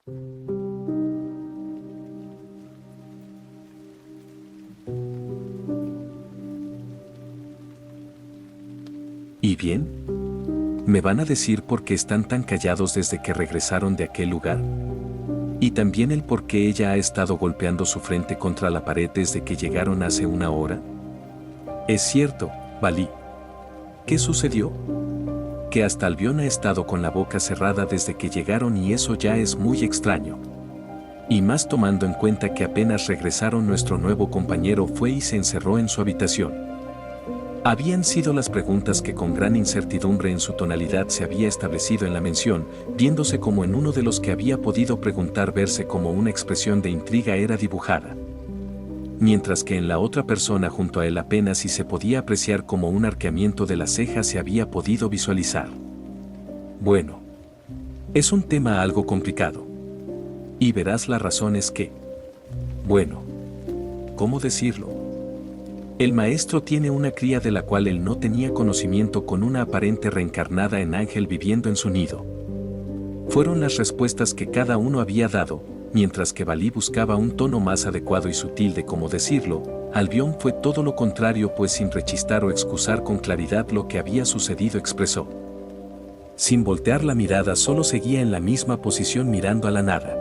¿Y bien? ¿Me van a decir por qué están tan callados desde que regresaron de aquel lugar? Y también el por qué ella ha estado golpeando su frente contra la pared desde que llegaron hace una hora. Es cierto, Valí. ¿Qué sucedió? Que hasta Albión ha estado con la boca cerrada desde que llegaron y eso ya es muy extraño. Y más tomando en cuenta que apenas regresaron nuestro nuevo compañero fue y se encerró en su habitación. Habían sido las preguntas que con gran incertidumbre en su tonalidad se había establecido en la mención, viéndose como en uno de los que había podido preguntar verse como una expresión de intriga era dibujada. Mientras que en la otra persona junto a él apenas si se podía apreciar como un arqueamiento de la ceja se había podido visualizar. Bueno, es un tema algo complicado. Y verás la razón es que... Bueno, ¿cómo decirlo? El maestro tiene una cría de la cual él no tenía conocimiento con una aparente reencarnada en ángel viviendo en su nido. Fueron las respuestas que cada uno había dado, mientras que Valí buscaba un tono más adecuado y sutil de cómo decirlo, Albión fue todo lo contrario pues sin rechistar o excusar con claridad lo que había sucedido expresó. Sin voltear la mirada solo seguía en la misma posición mirando a la nada.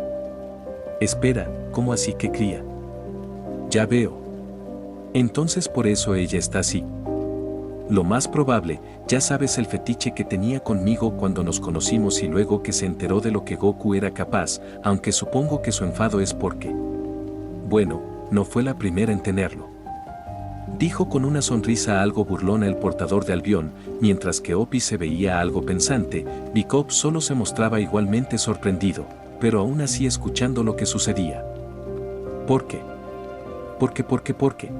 Espera, ¿cómo así que cría? Ya veo. Entonces por eso ella está así. Lo más probable, ya sabes el fetiche que tenía conmigo cuando nos conocimos y luego que se enteró de lo que Goku era capaz, aunque supongo que su enfado es porque... Bueno, no fue la primera en tenerlo. Dijo con una sonrisa algo burlona el portador de Albión, mientras que Opi se veía algo pensante, Bicop solo se mostraba igualmente sorprendido, pero aún así escuchando lo que sucedía. ¿Por qué? ¿Por qué?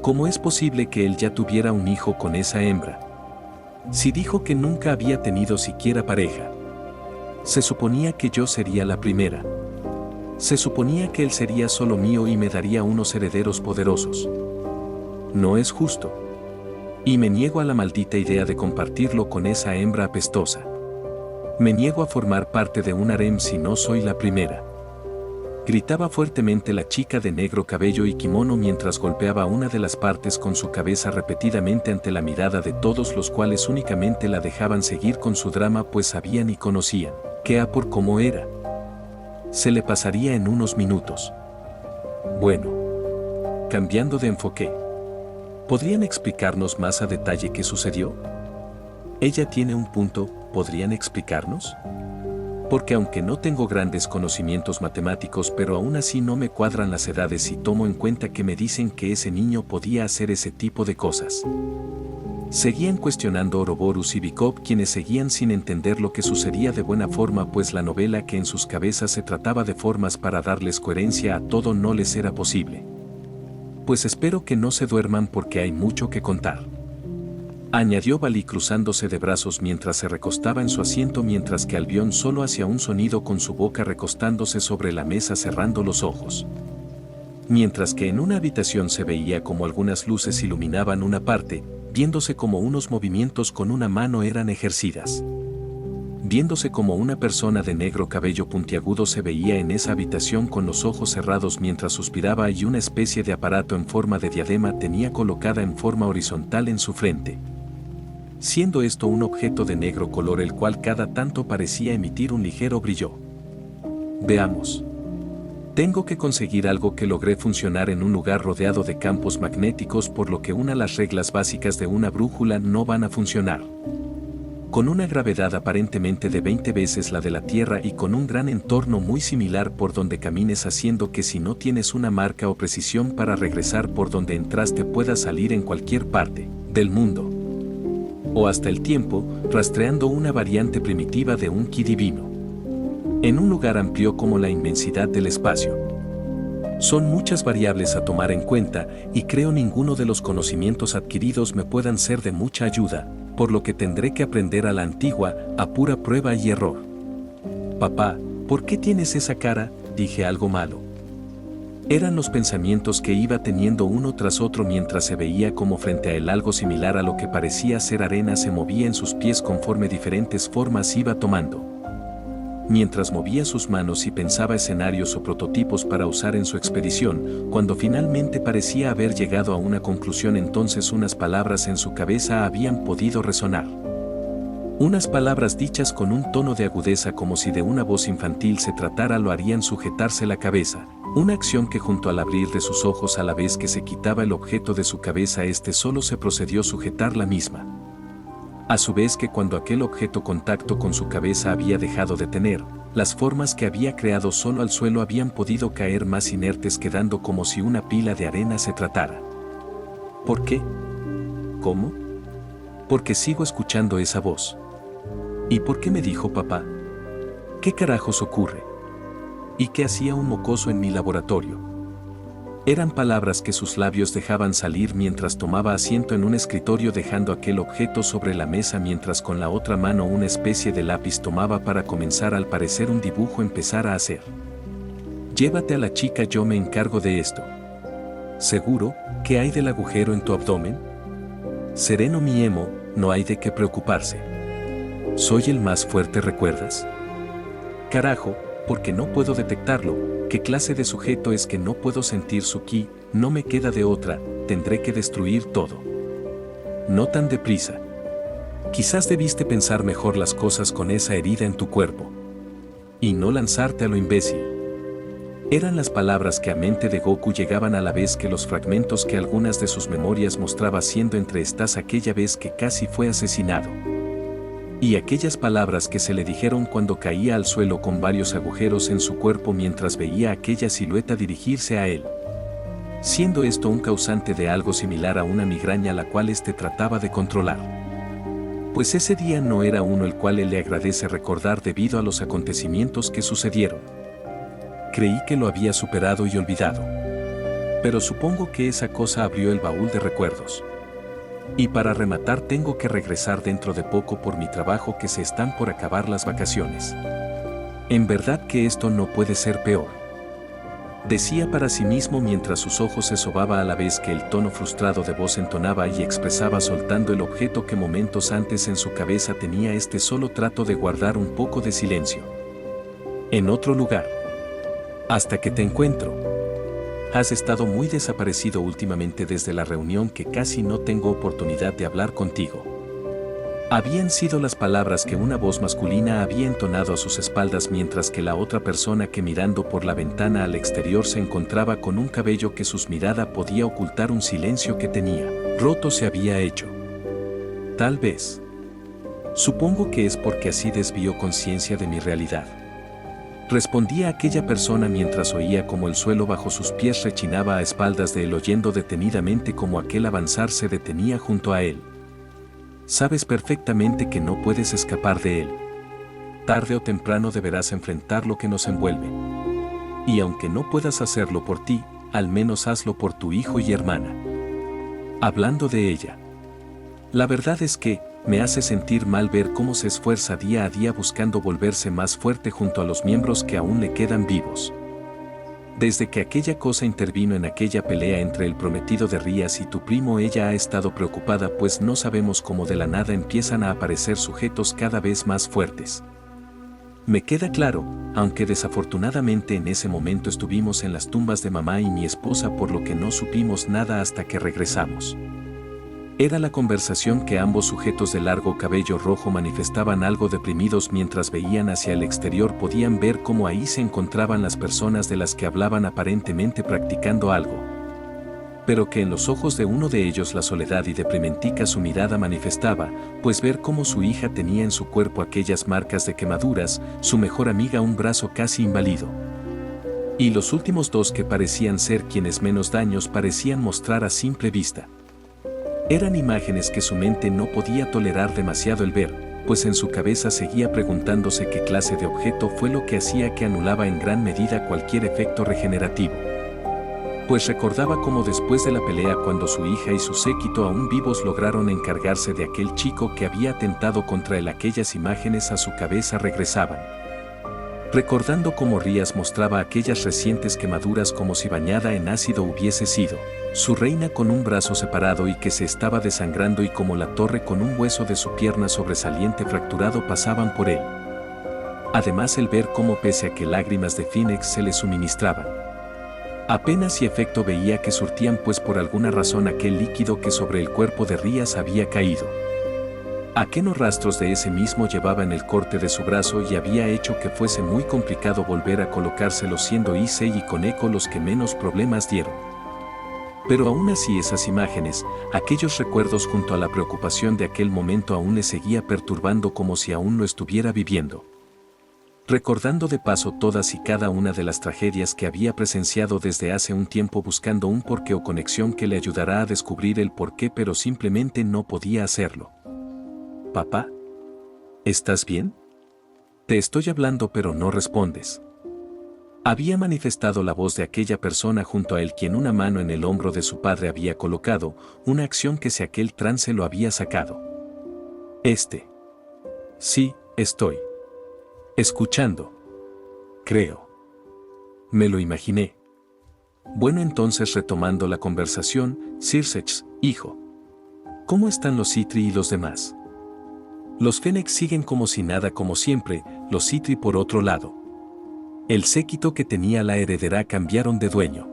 ¿Cómo es posible que él ya tuviera un hijo con esa hembra? Si dijo que nunca había tenido siquiera pareja. Se suponía que yo sería la primera. Se suponía que él sería solo mío y me daría unos herederos poderosos. No es justo. Y me niego a la maldita idea de compartirlo con esa hembra apestosa. Me niego a formar parte de un harem si no soy la primera. Gritaba fuertemente la chica de negro cabello y kimono mientras golpeaba una de las partes con su cabeza repetidamente ante la mirada de todos los cuales únicamente la dejaban seguir con su drama pues sabían y conocían que a por cómo era. Se le pasaría en unos minutos. Bueno. Cambiando de enfoque. ¿Podrían explicarnos más a detalle qué sucedió? Ella tiene un punto, ¿podrían explicarnos? Porque aunque no tengo grandes conocimientos matemáticos pero aún así no me cuadran las edades y tomo en cuenta que me dicen que ese niño podía hacer ese tipo de cosas. Seguían cuestionando Ouroboros y Bicop quienes seguían sin entender lo que sucedía de buena forma pues la novela que en sus cabezas se trataba de formas para darles coherencia a todo no les era posible. Pues espero que no se duerman porque hay mucho que contar. Añadió Valí cruzándose de brazos mientras se recostaba en su asiento mientras que Albión solo hacía un sonido con su boca recostándose sobre la mesa cerrando los ojos. Mientras que en una habitación se veía como algunas luces iluminaban una parte, viéndose como unos movimientos con una mano eran ejercidas. Viéndose como una persona de negro cabello puntiagudo se veía en esa habitación con los ojos cerrados mientras suspiraba y una especie de aparato en forma de diadema tenía colocada en forma horizontal en su frente. Siendo esto un objeto de negro color el cual cada tanto parecía emitir un ligero brillo. Veamos. Tengo que conseguir algo que logré funcionar en un lugar rodeado de campos magnéticos por lo que una de las reglas básicas de una brújula no van a funcionar. Con una gravedad aparentemente de 20 veces la de la Tierra y con un gran entorno muy similar por donde camines haciendo que si no tienes una marca o precisión para regresar por donde entraste puedas salir en cualquier parte del mundo. O hasta el tiempo, rastreando una variante primitiva de un ki divino. En un lugar amplio como la inmensidad del espacio. Son muchas variables a tomar en cuenta y creo ninguno de los conocimientos adquiridos me puedan ser de mucha ayuda, por lo que tendré que aprender a la antigua, a pura prueba y error. Papá, ¿por qué tienes esa cara? Dije algo malo. Eran los pensamientos que iba teniendo uno tras otro mientras se veía como frente a él algo similar a lo que parecía ser arena se movía en sus pies conforme diferentes formas iba tomando. mientras movía sus manos y pensaba escenarios o prototipos para usar en su expedición. Cuando finalmente parecía haber llegado a una conclusión, entonces unas palabras en su cabeza habían podido resonar. Unas palabras dichas con un tono de agudeza como si de una voz infantil se tratara lo harían sujetarse la cabeza, una acción que junto al abrir de sus ojos a la vez que se quitaba el objeto de su cabeza solo se procedió a sujetar la misma. A su vez que cuando aquel objeto contacto con su cabeza había dejado de tener, las formas que había creado solo al suelo habían podido caer más inertes quedando como si una pila de arena se tratara. ¿Por qué? ¿Cómo? Porque sigo escuchando esa voz. ¿Y por qué me dijo papá? ¿Qué carajos ocurre? ¿Y qué hacía un mocoso en mi laboratorio? Eran palabras que sus labios dejaban salir mientras tomaba asiento en un escritorio dejando aquel objeto sobre la mesa mientras con la otra mano una especie de lápiz tomaba para comenzar al parecer un dibujo empezar a hacer. Llévate a la chica, yo me encargo de esto. ¿Seguro? ¿Qué hay del agujero en tu abdomen? Sereno mi emo, no hay de qué preocuparse. Soy el más fuerte, ¿recuerdas? Carajo, porque no puedo detectarlo. ¿Qué clase de sujeto es que no puedo sentir su ki? No me queda de otra, tendré que destruir todo. No tan deprisa. Quizás debiste pensar mejor las cosas con esa herida en tu cuerpo. Y no lanzarte a lo imbécil. Eran las palabras que a mente de Goku llegaban a la vez que los fragmentos que algunas de sus memorias mostraba siendo entre estas aquella vez que casi fue asesinado. Y aquellas palabras que se le dijeron cuando caía al suelo con varios agujeros en su cuerpo mientras veía aquella silueta dirigirse a él. Siendo esto un causante de algo similar a una migraña la cual trataba de controlar. Pues ese día no era uno el cual él le agradece recordar debido a los acontecimientos que sucedieron. Creí que lo había superado y olvidado. Pero supongo que esa cosa abrió el baúl de recuerdos. Y para rematar tengo que regresar dentro de poco por mi trabajo que se están por acabar las vacaciones. En verdad que esto no puede ser peor. Decía para sí mismo mientras sus ojos se sobaba a la vez que el tono frustrado de voz entonaba y expresaba soltando el objeto que momentos antes en su cabeza tenía solo trato de guardar un poco de silencio. En otro lugar. Hasta que te encuentro. Has estado muy desaparecido últimamente desde la reunión que casi no tengo oportunidad de hablar contigo. Habían sido las palabras que una voz masculina había entonado a sus espaldas mientras que la otra persona que mirando por la ventana al exterior se encontraba con un cabello que sus miradas podía ocultar un silencio que tenía. Roto se había hecho. Tal vez. Supongo que es porque así desvió conciencia de mi realidad. Respondía aquella persona mientras oía como el suelo bajo sus pies rechinaba a espaldas de él oyendo detenidamente como aquel avanzar se detenía junto a él. Sabes perfectamente que no puedes escapar de él. Tarde o temprano deberás enfrentar lo que nos envuelve. Y aunque no puedas hacerlo por ti, al menos hazlo por tu hijo y hermana. Hablando de ella. La verdad es que, me hace sentir mal ver cómo se esfuerza día a día buscando volverse más fuerte junto a los miembros que aún le quedan vivos. Desde que aquella cosa intervino en aquella pelea entre el prometido de Rías y tu primo, ella ha estado preocupada pues no sabemos cómo de la nada empiezan a aparecer sujetos cada vez más fuertes. Me queda claro, aunque desafortunadamente en ese momento estuvimos en las tumbas de mamá y mi esposa por lo que no supimos nada hasta que regresamos. Era la conversación que ambos sujetos de largo cabello rojo manifestaban algo deprimidos mientras veían hacia el exterior. Podían ver cómo ahí se encontraban las personas de las que hablaban aparentemente practicando algo. Pero que en los ojos de uno de ellos la soledad y deprimentica su mirada manifestaba, pues ver cómo su hija tenía en su cuerpo aquellas marcas de quemaduras, su mejor amiga un brazo casi inválido. Y los últimos dos que parecían ser quienes menos daños parecían mostrar a simple vista. Eran imágenes que su mente no podía tolerar demasiado el ver, pues en su cabeza seguía preguntándose qué clase de objeto fue lo que hacía que anulaba en gran medida cualquier efecto regenerativo. Pues recordaba cómo después de la pelea cuando su hija y su séquito aún vivos lograron encargarse de aquel chico que había atentado contra él, aquellas imágenes a su cabeza regresaban. Recordando cómo Rías mostraba aquellas recientes quemaduras como si bañada en ácido hubiese sido su reina con un brazo separado y que se estaba desangrando y como la torre con un hueso de su pierna sobresaliente fracturado pasaban por él. Además el ver cómo pese a que lágrimas de Phoenix se le suministraban, apenas si efecto veía que surtían pues por alguna razón aquel líquido que sobre el cuerpo de Rías había caído. Aquellos rastros de ese mismo llevaba en el corte de su brazo y había hecho que fuese muy complicado volver a colocárselo siendo Issei y Koneko los que menos problemas dieron. Pero aún así esas imágenes, aquellos recuerdos junto a la preocupación de aquel momento aún le seguía perturbando como si aún lo estuviera viviendo. Recordando de paso todas y cada una de las tragedias que había presenciado desde hace un tiempo buscando un porqué o conexión que le ayudará a descubrir el porqué pero simplemente no podía hacerlo. Papá, ¿estás bien? Te estoy hablando pero no respondes. Había manifestado la voz de aquella persona junto a él quien una mano en el hombro de su padre había colocado, una acción que si aquel trance lo había sacado. Sí, estoy escuchando. Creo. Me lo imaginé. Bueno, entonces retomando la conversación, Circex, hijo. ¿Cómo están los Citri y los demás? Los Phoenix siguen como si nada como siempre, los Citri por otro lado. El séquito que tenía la heredera cambiaron de dueño.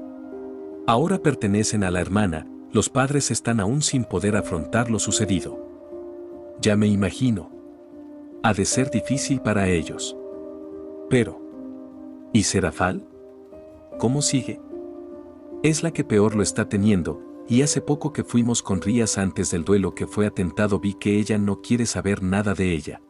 Ahora pertenecen a la hermana, los padres están aún sin poder afrontar lo sucedido. Ya me imagino. Ha de ser difícil para ellos. Pero, ¿y Serafal? ¿Cómo sigue? Es la que peor lo está teniendo, y hace poco que fuimos con Rías antes del duelo que fue atentado vi que ella no quiere saber nada de ella.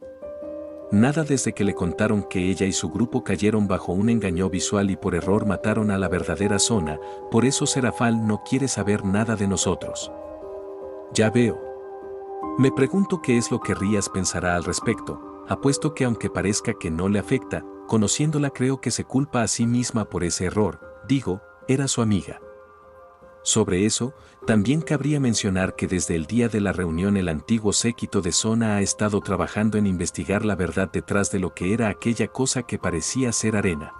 Nada desde que le contaron que ella y su grupo cayeron bajo un engaño visual y por error mataron a la verdadera Zona, por eso Serafal no quiere saber nada de nosotros. Ya veo. Me pregunto qué es lo que Rías pensará al respecto, apuesto que aunque parezca que no le afecta, conociéndola creo que se culpa a sí misma por ese error, digo, era su amiga. Sobre eso, también cabría mencionar que desde el día de la reunión el antiguo séquito de Zona ha estado trabajando en investigar la verdad detrás de lo que era aquella cosa que parecía ser arena.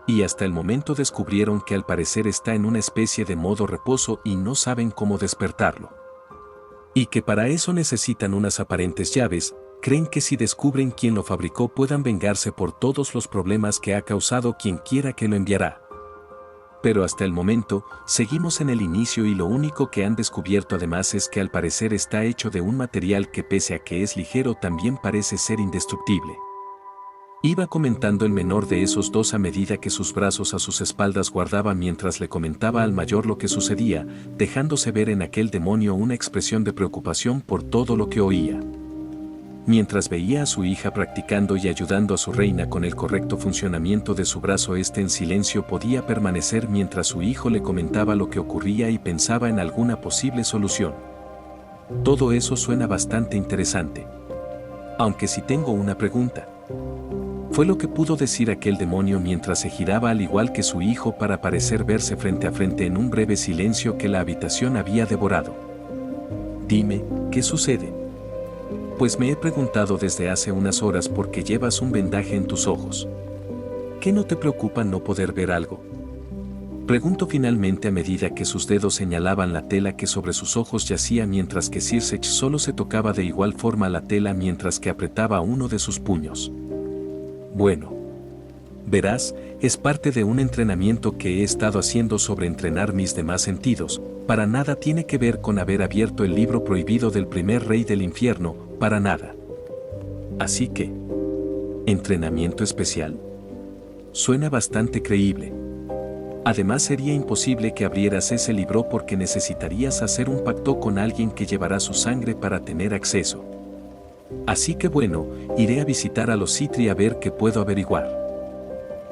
Y hasta el momento descubrieron que al parecer está en una especie de modo reposo y no saben cómo despertarlo. Y que para eso necesitan unas aparentes llaves, creen que si descubren quién lo fabricó puedan vengarse por todos los problemas que ha causado quien quiera que lo enviará. Pero hasta el momento, seguimos en el inicio y lo único que han descubierto además es que al parecer está hecho de un material que pese a que es ligero también parece ser indestructible. Iba comentando el menor de esos dos a medida que sus brazos a sus espaldas guardaba mientras le comentaba al mayor lo que sucedía, dejándose ver en aquel demonio una expresión de preocupación por todo lo que oía. Mientras veía a su hija practicando y ayudando a su reina con el correcto funcionamiento de su brazo, en silencio podía permanecer mientras su hijo le comentaba lo que ocurría y pensaba en alguna posible solución. Todo eso suena bastante interesante. Aunque sí tengo una pregunta. Fue lo que pudo decir aquel demonio mientras se giraba al igual que su hijo para parecer verse frente a frente en un breve silencio que la habitación había devorado. Dime, ¿qué sucede? Pues me he preguntado desde hace unas horas por qué llevas un vendaje en tus ojos. ¿Qué no te preocupa no poder ver algo? Preguntó finalmente a medida que sus dedos señalaban la tela que sobre sus ojos yacía mientras que Circex solo se tocaba de igual forma la tela mientras que apretaba uno de sus puños. Bueno. Verás, es parte de un entrenamiento que he estado haciendo sobre entrenar mis demás sentidos, para nada tiene que ver con haber abierto el libro prohibido del primer rey del infierno, para nada. Así que, ¿entrenamiento especial? Suena bastante creíble. Además sería imposible que abrieras ese libro porque necesitarías hacer un pacto con alguien que llevará su sangre para tener acceso. Así que bueno, iré a visitar a los Citri a ver qué puedo averiguar.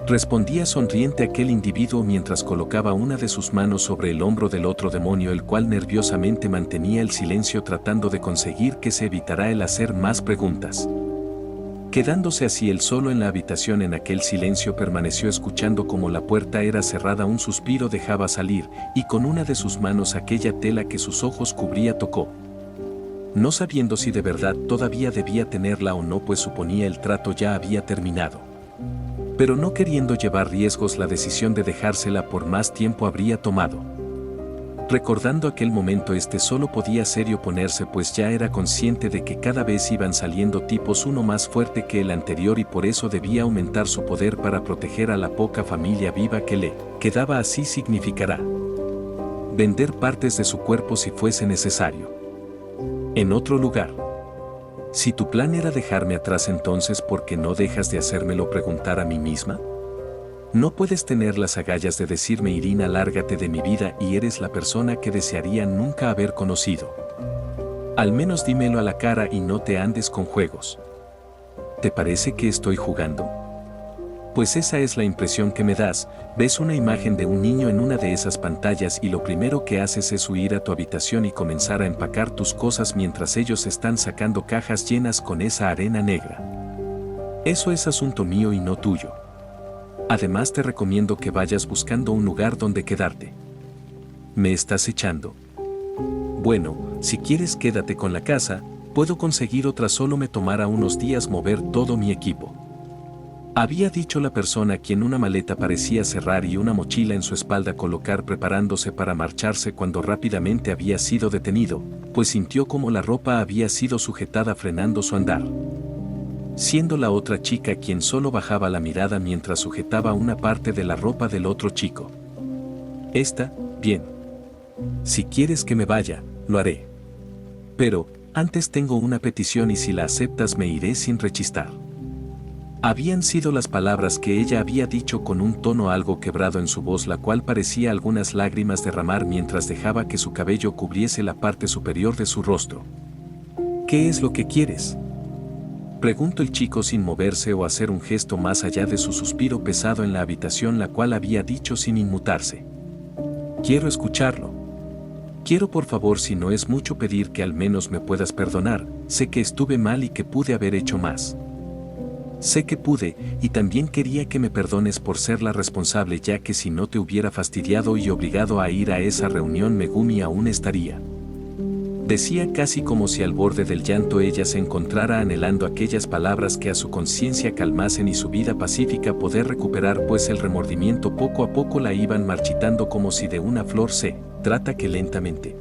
Respondía sonriente aquel individuo mientras colocaba una de sus manos sobre el hombro del otro demonio, el cual nerviosamente mantenía el silencio tratando de conseguir que se evitara el hacer más preguntas. Quedándose así él solo en la habitación en aquel silencio permaneció escuchando como la puerta era cerrada, un suspiro dejaba salir, y con una de sus manos aquella tela que sus ojos cubría tocó. No sabiendo si de verdad todavía debía tenerla o no, pues suponía el trato ya había terminado. Pero no queriendo llevar riesgos, la decisión de dejársela por más tiempo habría tomado. Recordando aquel momento solo podía hacer y oponerse, pues ya era consciente de que cada vez iban saliendo tipos uno más fuerte que el anterior y por eso debía aumentar su poder para proteger a la poca familia viva que le quedaba. Así significará vender partes de su cuerpo si fuese necesario. En otro lugar. Si tu plan era dejarme atrás, entonces ¿por qué no dejas de hacérmelo preguntar a mí misma? No puedes tener las agallas de decirme Irina, lárgate de mi vida y eres la persona que desearía nunca haber conocido. Al menos dímelo a la cara y no te andes con juegos. ¿Te parece que estoy jugando? Pues esa es la impresión que me das. Ves una imagen de un niño en una de esas pantallas y lo primero que haces es huir a tu habitación y comenzar a empacar tus cosas mientras ellos están sacando cajas llenas con esa arena negra. Eso es asunto mío y no tuyo. Además te recomiendo que vayas buscando un lugar donde quedarte. ¿Me estás echando? Bueno, si quieres quédate con la casa, puedo conseguir otra, solo me tomará unos días mover todo mi equipo. Había dicho la persona quien una maleta parecía cerrar y una mochila en su espalda colocar preparándose para marcharse cuando rápidamente había sido detenido, pues sintió como la ropa había sido sujetada frenando su andar. Siendo la otra chica quien solo bajaba la mirada mientras sujetaba una parte de la ropa del otro chico. Bien. Si quieres que me vaya, lo haré. Pero, antes tengo una petición y si la aceptas me iré sin rechistar. Habían sido las palabras que ella había dicho con un tono algo quebrado en su voz, la cual parecía algunas lágrimas derramar mientras dejaba que su cabello cubriese la parte superior de su rostro. ¿Qué es lo que quieres?, preguntó el chico sin moverse o hacer un gesto más allá de su suspiro pesado en la habitación, la cual había dicho sin inmutarse. Quiero escucharlo. Quiero, por favor, si no es mucho pedir, que al menos me puedas perdonar. Sé que estuve mal y que pude haber hecho más. Sé que pude, y también quería que me perdones por ser la responsable, ya que si no te hubiera fastidiado y obligado a ir a esa reunión, Megumi aún estaría. Decía casi como si al borde del llanto ella se encontrara anhelando aquellas palabras que a su conciencia calmasen y su vida pacífica poder recuperar, pues el remordimiento poco a poco la iban marchitando como si de una flor se trata que lentamente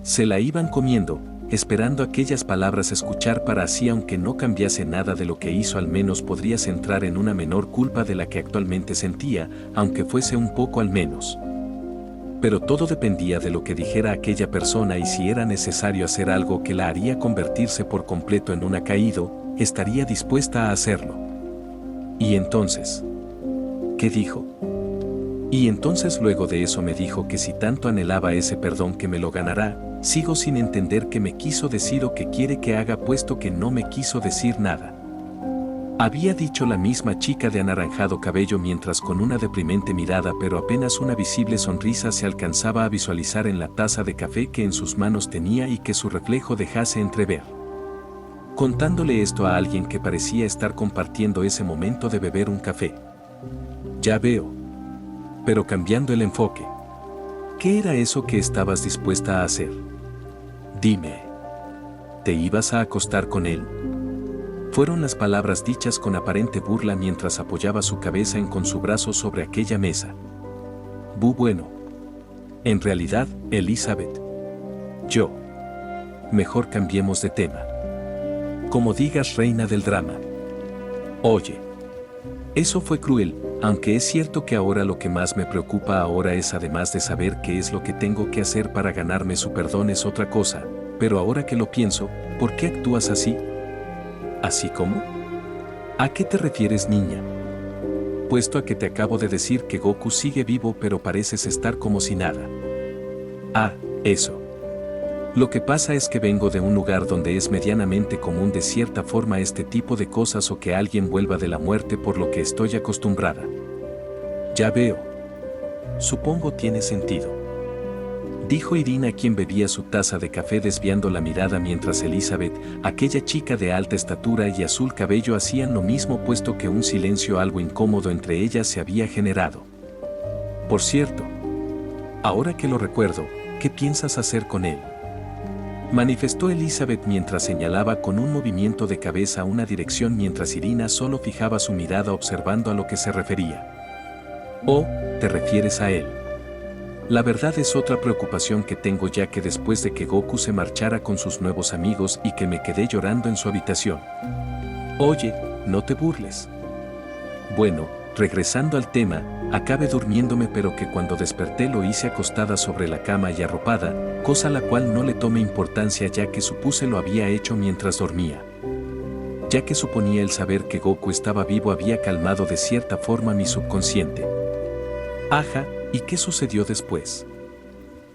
se la iban comiendo, esperando aquellas palabras escuchar para así, aunque no cambiase nada de lo que hizo, al menos podría centrar en una menor culpa de la que actualmente sentía, aunque fuese un poco al menos. Pero todo dependía de lo que dijera aquella persona, y si era necesario hacer algo que la haría convertirse por completo en una caído, estaría dispuesta a hacerlo. ¿Y entonces? ¿Qué dijo? Y entonces luego de eso me dijo que si tanto anhelaba ese perdón que me lo ganará. Sigo sin entender qué me quiso decir o qué quiere que haga, puesto que no me quiso decir nada. Había dicho la misma chica de anaranjado cabello mientras con una deprimente mirada pero apenas una visible sonrisa se alcanzaba a visualizar en la taza de café que en sus manos tenía y que su reflejo dejase entrever. Contándole esto a alguien que parecía estar compartiendo ese momento de beber un café. Ya veo. Pero cambiando el enfoque. ¿Qué era eso que estabas dispuesta a hacer? Dime. ¿Te ibas a acostar con él? Fueron las palabras dichas con aparente burla mientras apoyaba su cabeza con su brazo sobre aquella mesa. Bueno. En realidad, Elizabeth. Yo. Mejor cambiemos de tema. Como digas, reina del drama. Oye. Eso fue cruel, aunque es cierto que ahora lo que más me preocupa ahora es, además de saber qué es lo que tengo que hacer para ganarme su perdón, es otra cosa, pero ahora que lo pienso, ¿por qué actúas así? ¿Así como? ¿A qué te refieres, niña? Puesto a que te acabo de decir que Goku sigue vivo, pero pareces estar como si nada. Ah, eso. Lo que pasa es que vengo de un lugar donde es medianamente común de cierta forma este tipo de cosas, o que alguien vuelva de la muerte, por lo que estoy acostumbrada. Ya veo. Supongo tiene sentido. Dijo Irina, quien bebía su taza de café desviando la mirada mientras Elizabeth, aquella chica de alta estatura y azul cabello, hacían lo mismo, puesto que un silencio algo incómodo entre ellas se había generado. Por cierto, ahora que lo recuerdo, ¿qué piensas hacer con él?, manifestó Elizabeth mientras señalaba con un movimiento de cabeza una dirección, mientras Irina solo fijaba su mirada observando a lo que se refería. ¿O te refieres a él? La verdad es otra preocupación que tengo, ya que después de que Goku se marchara con sus nuevos amigos y que me quedé llorando en su habitación. Oye, no te burles. Bueno, regresando al tema, acabé durmiéndome, pero que cuando desperté lo hice acostada sobre la cama y arropada, cosa a la cual no le tomé importancia, ya que supuse lo había hecho mientras dormía. Ya que suponía el saber que Goku estaba vivo había calmado de cierta forma mi subconsciente. Ajá, ¿y qué sucedió después?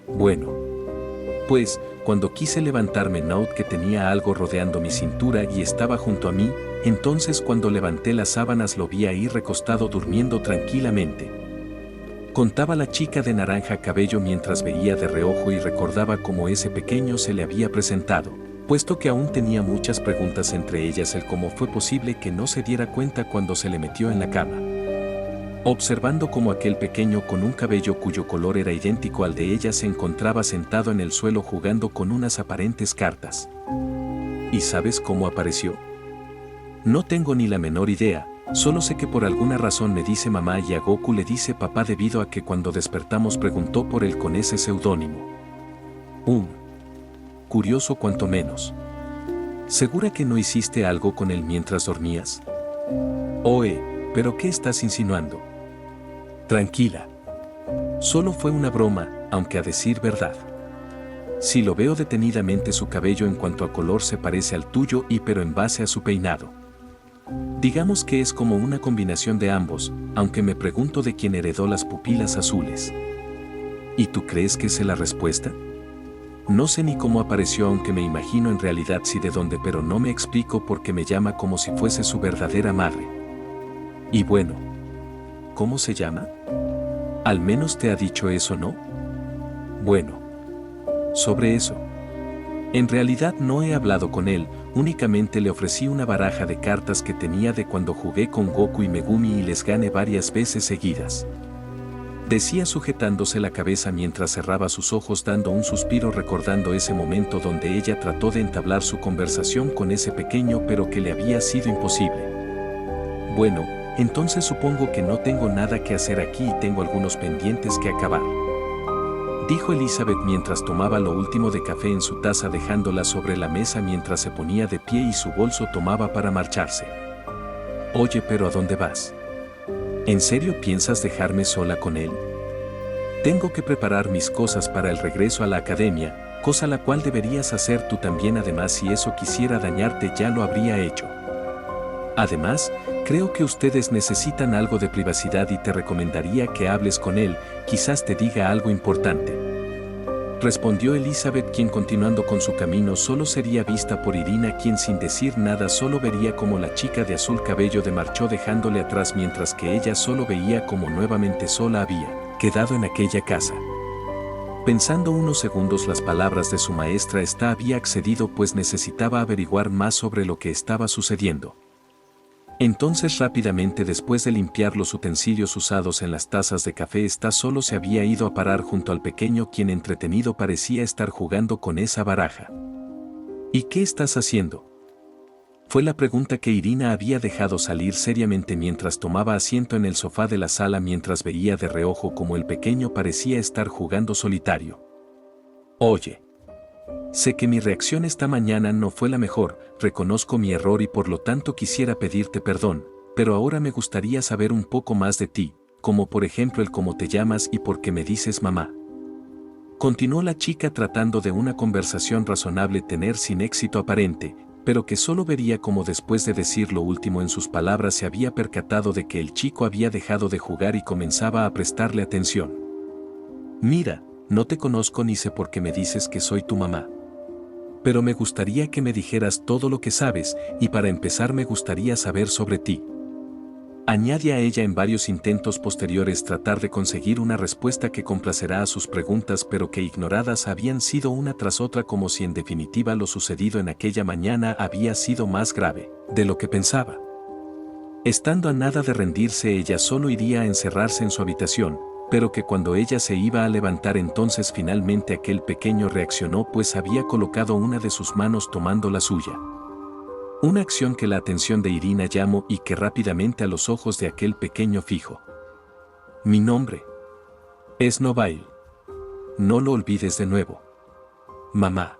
Bueno, pues, cuando quise levantarme noté que tenía algo rodeando mi cintura y estaba junto a mí. Entonces cuando levanté las sábanas lo vi ahí recostado durmiendo tranquilamente. Contaba la chica de naranja cabello mientras veía de reojo y recordaba cómo ese pequeño se le había presentado, puesto que aún tenía muchas preguntas, entre ellas el cómo fue posible que no se diera cuenta cuando se le metió en la cama. Observando cómo aquel pequeño con un cabello cuyo color era idéntico al de ella se encontraba sentado en el suelo jugando con unas aparentes cartas. ¿Y sabes cómo apareció? No tengo ni la menor idea, solo sé que por alguna razón me dice mamá y a Goku le dice papá, debido a que cuando despertamos preguntó por él con ese seudónimo. Curioso cuanto menos. ¿Segura que no hiciste algo con él mientras dormías? ¿Pero qué estás insinuando? Tranquila. Solo fue una broma, aunque a decir verdad. Si lo veo detenidamente, su cabello en cuanto a color se parece al tuyo pero en base a su peinado. Digamos que es como una combinación de ambos, aunque me pregunto de quién heredó las pupilas azules. ¿Y tú crees que es la respuesta? No sé ni cómo apareció, aunque me imagino en realidad sí de dónde, pero no me explico por qué me llama como si fuese su verdadera madre. Y bueno, ¿cómo se llama? Al menos te ha dicho eso, ¿no? Bueno, sobre eso. En realidad no he hablado con él, únicamente le ofrecí una baraja de cartas que tenía de cuando jugué con Goku y Megumi y les gané varias veces seguidas. Decía sujetándose la cabeza mientras cerraba sus ojos, dando un suspiro recordando ese momento donde ella trató de entablar su conversación con ese pequeño pero que le había sido imposible. Bueno, entonces supongo que no tengo nada que hacer aquí y tengo algunos pendientes que acabar, dijo Elizabeth mientras tomaba lo último de café en su taza, dejándola sobre la mesa mientras se ponía de pie y su bolso tomaba para marcharse. Oye, ¿pero a dónde vas? ¿En serio piensas dejarme sola con él? Tengo que preparar mis cosas para el regreso a la academia, cosa la cual deberías hacer tú también. Además, si eso quisiera dañarte ya lo habría hecho. Además, creo que ustedes necesitan algo de privacidad y te recomendaría que hables con él, quizás te diga algo importante. Respondió Elizabeth, quien continuando con su camino solo sería vista por Irina, quien sin decir nada solo vería como la chica de azul cabello de marchó dejándole atrás, mientras que ella solo veía como nuevamente sola había quedado en aquella casa. Pensando unos segundos las palabras de su maestra, esta había accedido pues necesitaba averiguar más sobre lo que estaba sucediendo. Entonces rápidamente, después de limpiar los utensilios usados en las tazas de café, esta solo se había ido a parar junto al pequeño, quien entretenido parecía estar jugando con esa baraja. ¿Y qué estás haciendo? Fue la pregunta que Irina había dejado salir seriamente mientras tomaba asiento en el sofá de la sala, mientras veía de reojo cómo el pequeño parecía estar jugando solitario. Oye. Sé que mi reacción esta mañana no fue la mejor, reconozco mi error y por lo tanto quisiera pedirte perdón, pero ahora me gustaría saber un poco más de ti, como por ejemplo el cómo te llamas y por qué me dices mamá. Continuó la chica tratando de una conversación razonable, tener sin éxito aparente, pero que solo vería como después de decir lo último en sus palabras se había percatado de que el chico había dejado de jugar y comenzaba a prestarle atención. Mira, no te conozco ni sé por qué me dices que soy tu mamá. Pero me gustaría que me dijeras todo lo que sabes, y para empezar me gustaría saber sobre ti. Añade a ella en varios intentos posteriores tratar de conseguir una respuesta que complacerá a sus preguntas, pero que ignoradas habían sido una tras otra, como si en definitiva lo sucedido en aquella mañana había sido más grave de lo que pensaba. Estando a nada de rendirse, ella solo iría a encerrarse en su habitación, pero que cuando ella se iba a levantar entonces finalmente aquel pequeño reaccionó, pues había colocado una de sus manos tomando la suya. Una acción que la atención de Irina llamó y que rápidamente a los ojos de aquel pequeño fijo. Mi nombre es Novail. No lo olvides de nuevo. Mamá.